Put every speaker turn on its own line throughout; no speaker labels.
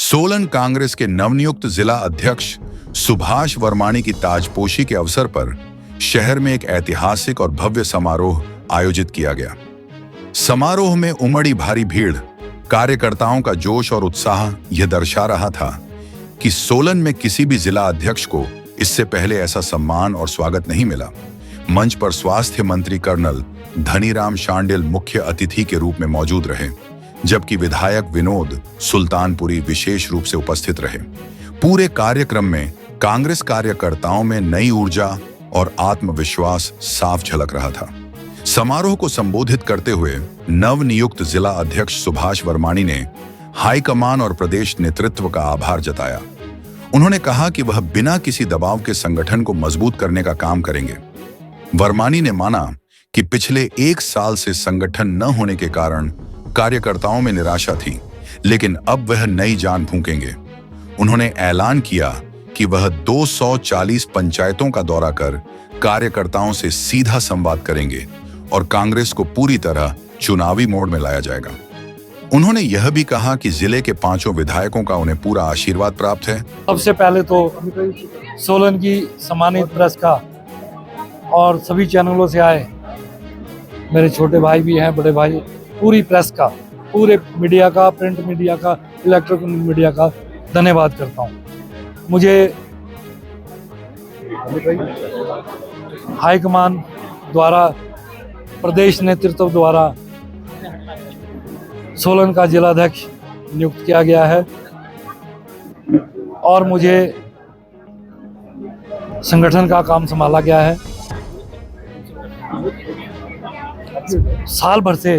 सोलन कांग्रेस के नवनियुक्त जिला अध्यक्ष सुभाष वर्माणी की ताजपोशी के अवसर पर शहर में एक ऐतिहासिक और भव्य समारोह आयोजित किया गया। समारोह में उमड़ी भारी भीड़, कार्यकर्ताओं का जोश और उत्साह यह दर्शा रहा था कि सोलन में किसी भी जिला अध्यक्ष को इससे पहले ऐसा सम्मान और स्वागत नहीं मिला। मंच पर स्वास्थ्य मंत्री कर्नल धनीराम शांडिल मुख्य अतिथि के रूप में मौजूद रहे, जबकि विधायक विनोद सुल्तानपुरी विशेष रूप से उपस्थित रहे। पूरे कार्यक्रम में कांग्रेस कार्यकर्ताओं में नई ऊर्जा और आत्मविश्वास साफ झलक रहा था। समारोह को संबोधित करते हुए नवनियुक्त जिला अध्यक्ष सुभाष वर्माणी ने हाईकमान और प्रदेश नेतृत्व का आभार जताया। उन्होंने कहा कि वह बिना किसी दबाव के संगठन को मजबूत करने का काम करेंगे। वर्माणी ने माना कि पिछले 1 साल से संगठन न होने के कारण कार्यकर्ताओं में निराशा थी, लेकिन अब वह नई जान फूंकेंगे। उन्होंने ऐलान किया कि वह 240 पंचायतों का दौरा कर कार्यकर्ताओं से सीधा संवाद करेंगे और कांग्रेस को पूरी तरह चुनावी मोड में लाया जाएगा। उन्होंने यह भी कहा कि जिले के 5 विधायकों का उन्हें पूरा आशीर्वाद प्राप्त है।
सबसे पहले तो सोलन की सम्मानित प्रेस का और सभी चैनलों से आए मेरे छोटे भाई भी हैं, बड़े भाई, पूरी प्रेस का, पूरे मीडिया का, प्रिंट मीडिया का, इलेक्ट्रॉनिक मीडिया का धन्यवाद करता हूं। मुझे हाईकमान द्वारा, प्रदेश नेतृत्व द्वारा सोलन का जिलाध्यक्ष नियुक्त किया गया है और मुझे संगठन का काम संभाला गया है। साल भर से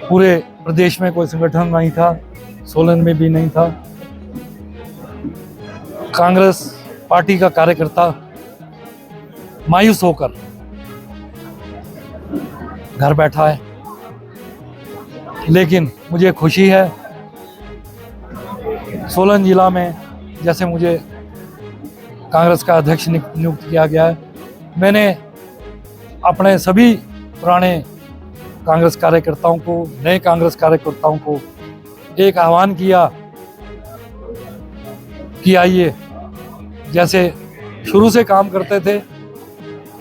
पूरे प्रदेश में कोई संगठन नहीं था, सोलन में भी नहीं था। कांग्रेस पार्टी का कार्यकर्ता मायूस होकर घर बैठा है, लेकिन मुझे खुशी है सोलन जिला में जैसे मुझे कांग्रेस का अध्यक्ष नियुक्त किया गया है। मैंने अपने सभी पुराने कांग्रेस कार्यकर्ताओं को, नए कांग्रेस कार्यकर्ताओं को एक आह्वान किया कि आइए, जैसे शुरू से काम करते थे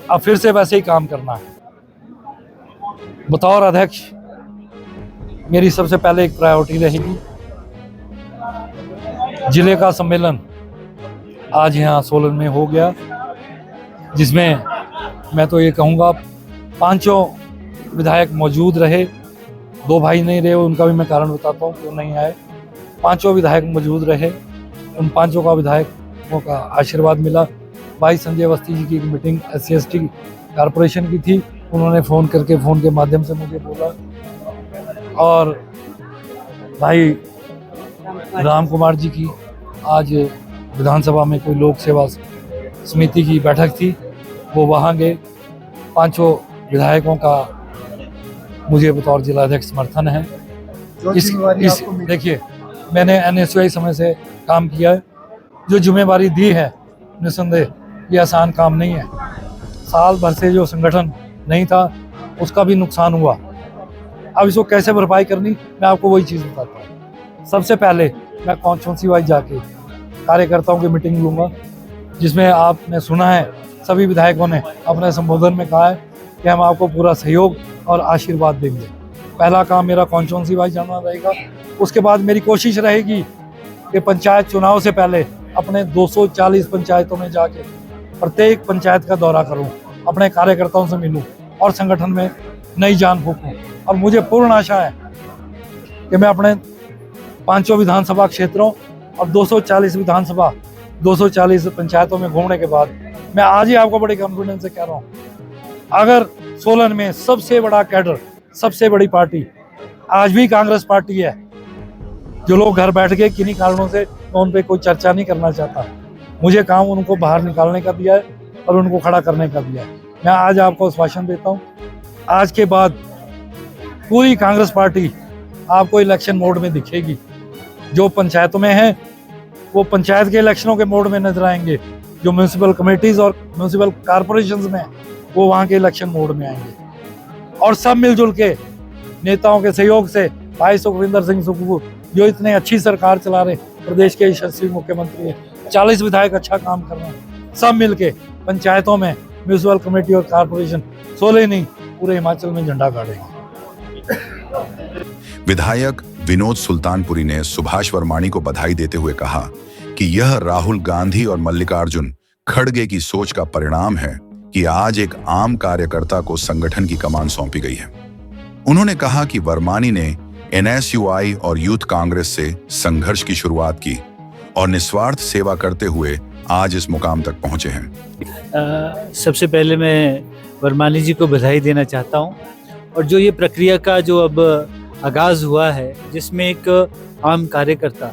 अब फिर से वैसे ही काम करना है। बतौर अध्यक्ष मेरी सबसे पहले एक प्रायोरिटी रहेगी जिले का सम्मेलन आज यहाँ सोलन में हो गया, जिसमें मैं तो ये कहूँगा 5 विधायक मौजूद रहे। 2 भाई नहीं रहे, उनका भी मैं कारण बताता हूँ क्यों नहीं आए। 5 विधायक मौजूद रहे, उन 5 का विधायकों का आशीर्वाद मिला। भाई संजय अवस्थी जी की एक मीटिंग SC/ST कारपोरेशन की थी, उन्होंने फ़ोन के माध्यम से मुझे बोला, और भाई राम कुमार जी की आज विधानसभा में कोई लोक सेवा समिति की बैठक थी, वो वहाँ गए। 5 विधायकों का मुझे बतौर जिलाध्यक्ष समर्थन है। देखिए, मैंने NSUI समय से काम किया है। जो जिम्मेवारी दी है निस्संदेह ये आसान काम नहीं है। साल भर से जो संगठन नहीं था उसका भी नुकसान हुआ। अब इसको कैसे भरपाई करनी, मैं आपको वही चीज़ बताता हूँ। सबसे पहले मैं कॉन्स्टिट्यूंसी वाइज जाके कार्यकर्ताओं की मीटिंग लूँगा, जिसमें आपने सुना है सभी विधायकों ने अपने संबोधन में कहा है कि हम आपको पूरा सहयोग और आशीर्वाद देंगे। पहला काम मेरा कॉन्स्टिट्यूंसी वाइज जाना रहेगा। उसके बाद मेरी कोशिश रहेगी कि पंचायत चुनाव से पहले अपने 240 पंचायतों में जाके प्रत्येक पंचायत का दौरा करूं, अपने कार्यकर्ताओं से मिलूं और संगठन में नई जान फूंकूं। और मुझे पूर्ण आशा है कि मैं अपने 5 विधानसभा क्षेत्रों और 240 पंचायतों में घूमने के बाद मैं आज ही आपको बड़े कॉन्फिडेंस से कह रहा हूँ, अगर सोलन में सबसे बड़ा कैडर, सबसे बड़ी पार्टी आज भी कांग्रेस पार्टी है। जो लोग घर बैठ के किन्हीं कारणों से, मैं उन पर कोई चर्चा नहीं करना चाहता। मुझे काम उनको बाहर निकालने का दिया है और उनको खड़ा करने का दिया है। मैं आज आपको आश्वासन देता हूँ, आज के बाद पूरी कांग्रेस पार्टी आपको इलेक्शन मोड में दिखेगी। जो पंचायतों में है वो पंचायत के इलेक्शनों के मोड में नजर आएंगे, जो म्यूनिसिपल कमेटीज और म्यूनिसिपल कॉरपोरेशंस में वो वहाँ के इलेक्शन मोड में आएंगे। और सब मिलजुल के नेताओं के सहयोग से भाई सुखविंदर सिंह सुक्खू जो इतने अच्छी सरकार चला रहे, प्रदेश के यशस्वी मुख्यमंत्री है, 40 विधायक अच्छा काम कर रहे हैं, सब मिलके पंचायतों में म्यूनिसिपल कमेटी और कारपोरेशन 16 नहीं पूरे हिमाचल में झंडा गाड़ेंगे।
विधायक विनोद सुल्तानपुरी ने सुभाष वर्माणी को बधाई देते हुए कहा कि यह राहुल गांधी और मल्लिकार्जुन खड़गे की सोच का परिणाम है कि आज एक आम कार्यकर्ता को संगठन की कमान सौंपी गई है। उन्होंने कहा कि वर्माणी ने NSUI और यूथ कांग्रेस से संघर्ष की शुरुआत की और निस्वार्थ सेवा करते हुए आज इस मुकाम तक पहुंचे हैं।
सबसे पहले मैं वर्माणी जी को बधाई देना चाहता हूं, और जो ये प्रक्रिया का जो अब आगाज़ हुआ है, जिसमें एक आम कार्यकर्ता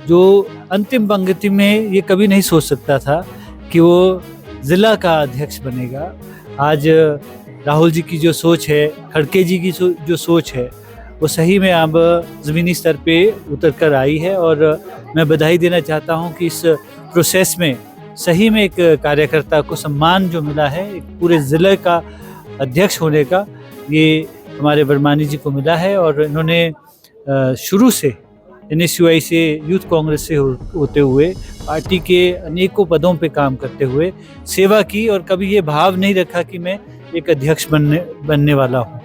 जो अंतिम पंक्ति में ये कभी नहीं सोच सकता था कि वो ज़िला का अध्यक्ष बनेगा। आज राहुल जी की जो सोच है, खड़गे जी की जो सोच है, वो सही में अब ज़मीनी स्तर पे उतर कर आई है। और मैं बधाई देना चाहता हूं कि इस प्रोसेस में सही में एक कार्यकर्ता को सम्मान जो मिला है, एक पूरे ज़िले का अध्यक्ष होने का, ये हमारे वर्माणी जी को मिला है। और इन्होंने शुरू से NSUI से यूथ कांग्रेस से होते हुए पार्टी के अनेकों पदों पे काम करते हुए सेवा की, और कभी ये भाव नहीं रखा कि मैं एक अध्यक्ष बनने वाला हूँ।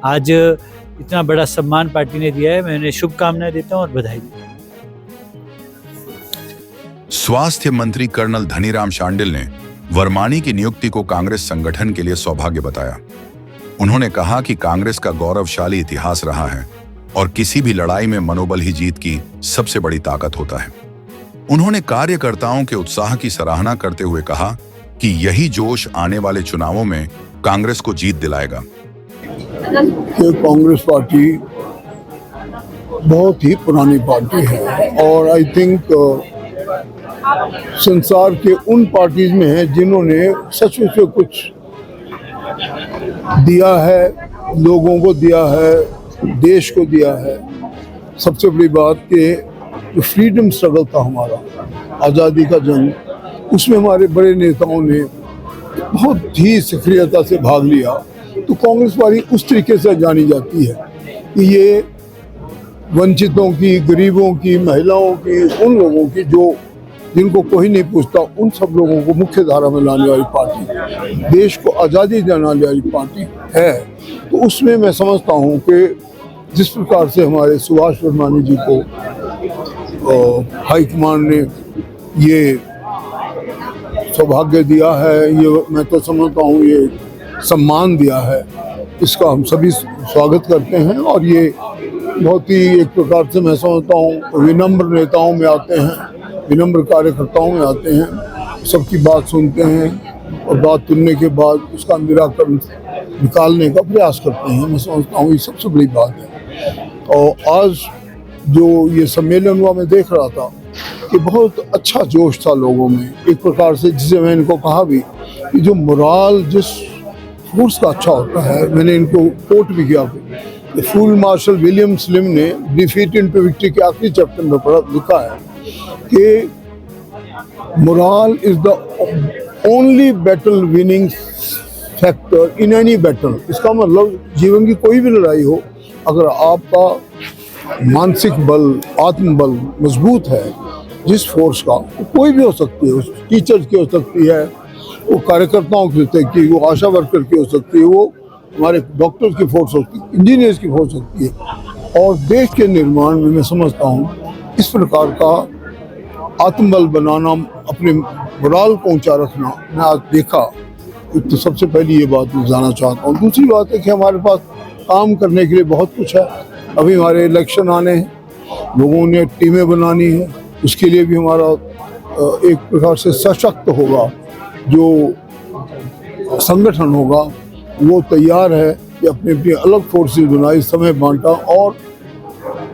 आज इतना बड़ा सम्मान पार्टी ने दिया है, मैं उन्हें शुभकामनाएं देता हूँ और बधाई देता हूँ।
स्वास्थ्य मंत्री कर्नल धनीराम शांडिल ने वर्माणी की नियुक्ति को कांग्रेस संगठन के लिए सौभाग्य बताया। उन्होंने कहा कि कांग्रेस का गौरवशाली इतिहास रहा है और किसी भी लड़ाई में मनोबल ही जीत की सबसे बड़ी ताकत होता है। उन्होंने कार्यकर्ताओं के उत्साह की सराहना करते हुए कहा कि यही जोश आने वाले चुनावों में कांग्रेस को जीत दिलाएगा।
कांग्रेस पार्टी बहुत ही पुरानी पार्टी है और आई थिंक संसार के उन पार्टीज में है जिन्होंने सचमुच में कुछ दिया है, लोगों को दिया है, देश को दिया है। सबसे बड़ी बात कि जो फ्रीडम स्ट्रगल था हमारा, आज़ादी का जंग, उसमें हमारे बड़े नेताओं ने बहुत ही सक्रियता से भाग लिया। तो कांग्रेस पार्टी उस तरीके से जानी जाती है कि ये वंचितों की, गरीबों की, महिलाओं की, उन लोगों की जो जिनको कोई नहीं पूछता, उन सब लोगों को मुख्य धारा में लाने वाली पार्टी, देश को आज़ादी दिलाने वाली पार्टी है। तो उसमें मैं समझता हूँ कि जिस प्रकार से हमारे सुभाष वर्माणी जी को हाईकमान ने ये सौभाग्य दिया है, ये मैं तो समझता हूँ ये सम्मान दिया है, इसका हम सभी स्वागत करते हैं। और ये बहुत ही एक प्रकार से मैं समझता हूँ विनम्र नेताओं में आते हैं, विनम्र कार्यकर्ताओं में आते हैं, सबकी बात सुनते हैं और बात सुनने के बाद उसका निराकरण निकालने का प्रयास करते हैं। मैं समझता हूँ ये सबसे बड़ी बात है। और आज जो ये सम्मेलन हुआ, मैं देख रहा था कि बहुत अच्छा जोश था लोगों में, एक प्रकार से जिसे मैं इनको कहा भी कि जो मोराल जिस फोर्स का अच्छा होता है, मैंने इनको कोट भी किया। फील्ड मार्शल विलियम स्लिम ने डिफीट इनटू विक्ट्री के आखिरी चैप्टर में पढ़ा लिखा है कि moral is the only battle winning factor in any battle. इसका मतलब जीवन की कोई भी लड़ाई हो, अगर आपका मानसिक बल, आत्मबल मजबूत है, जिस फोर्स का, कोई भी हो सकती है, उस टीचर्स की हो सकती है, वो कार्यकर्ताओं की हो सकती है, वो आशा वर्कर की हो सकती है, वो हमारे डॉक्टर्स की फोर्स हो सकती है, इंजीनियर्स की फोर्स हो सकती है। और देश के निर्माण में मैं समझता हूँ इस प्रकार का आत्मबल बनाना, अपने मोराल को ऊंचा रखना, मैं आज देखा। तो सबसे पहली ये बात मैं जानना चाहता हूँ। दूसरी बात है कि हमारे पास काम करने के लिए बहुत कुछ है। अभी हमारे इलेक्शन आने हैं, लोगों ने टीमें बनानी है, उसके लिए भी हमारा एक प्रकार से सशक्त होगा जो संगठन होगा, वो तैयार है कि अपने अपने अलग फोर्सेस बनाए, समय बांटा और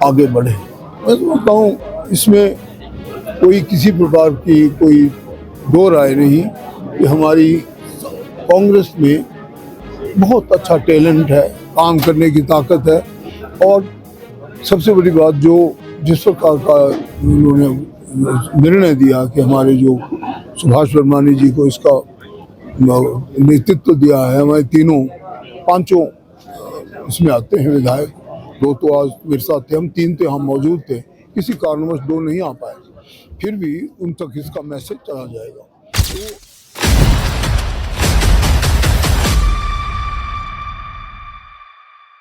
आगे बढ़े। मैं समझता हूँ इसमें कोई किसी प्रकार की कोई दो राय नहीं कि हमारी कांग्रेस में बहुत अच्छा टैलेंट है, काम करने की ताकत है। और सबसे बड़ी बात जो जिस प्रकार का उन्होंने निर्णय दिया कि हमारे जो सुभाष वर्माणी जी को इसका नेतृत्व दिया है, हमारे तीनों पांचों इसमें आते हैं विधायक, दो तो आज मेरे साथ थे, हम 3 थे, हम मौजूद थे, किसी कारणवश 2 नहीं आ पाए, फिर भी उन तक इसका मैसेज चला जाएगा।